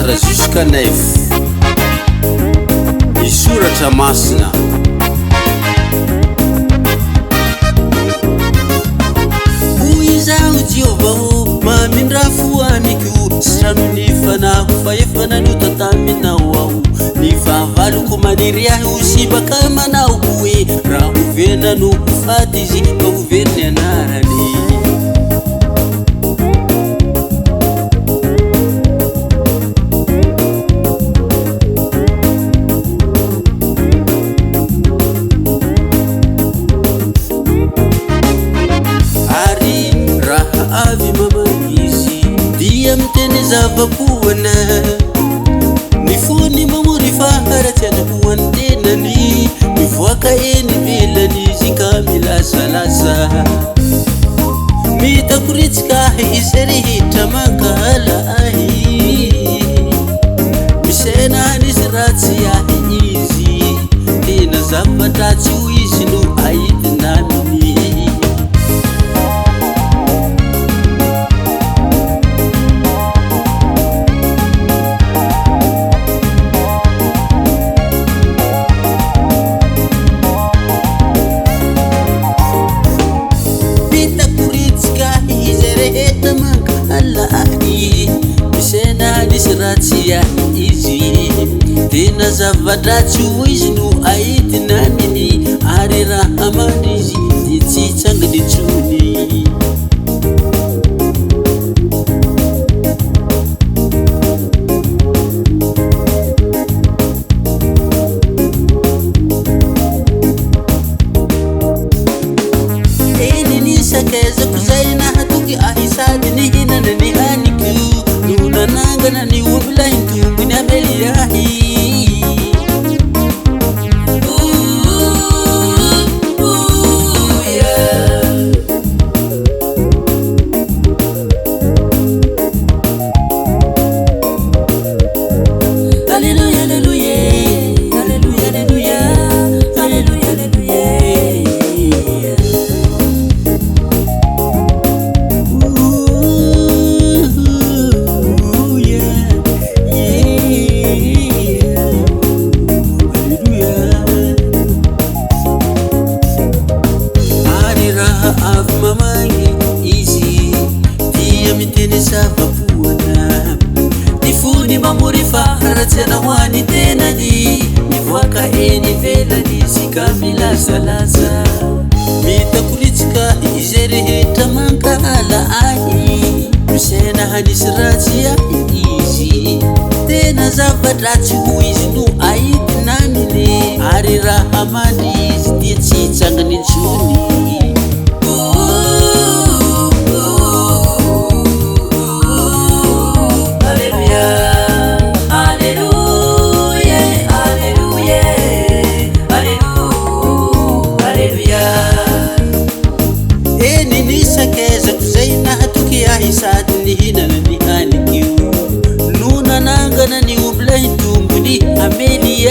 4 jusqu'à 9 isoratra masina Uizaho Jehovah mamindrafoaniko Sranony fanako fa efa nanota taminao aho Ny fahavaloko maniry aho sy baka manao hoe raha hoverina no faty izy ka hoveriny anarany Avy mamanizy dia miteny zavapoana Ny fony mamory faharatsy anapoany tenany Mivoaka eny velany izy ka milasalasa Mitakoritsika izay rehetra mangala ahy Misena nisy ratsy ahy izy Tena zavatratsy ho izy no ahitinaniny Misena nisy ratsy ahy izy Tena zavatratsy ho izy no ahitinaniny Ary raha manizy dia tsy tsangany intsony Eny nisakazako zay nahatoky ahy sady nihinana ny haniko No nanangana ny omby lahy tombony amely ahy Hallelujah, hallelujah, hallelujah, hallelujah, hallelujah, hallelujah Avy mamangy izy dia miteny zavapoana Ny fony mamory faharatsy anahoany tenany Mivoaka eny velany izy ka milasalaza Mitakoritsika izay rehetra mangala ahy Misena hanisy ratsy ahy izy Tena zavatratsy ho izy no ahitinaniny Ary raha manizy dia tsy tsangany intsony Eny nisakezako zay nahatoky ahy sady nihinana ny haniko No nanangana ny omby lahy tombony amely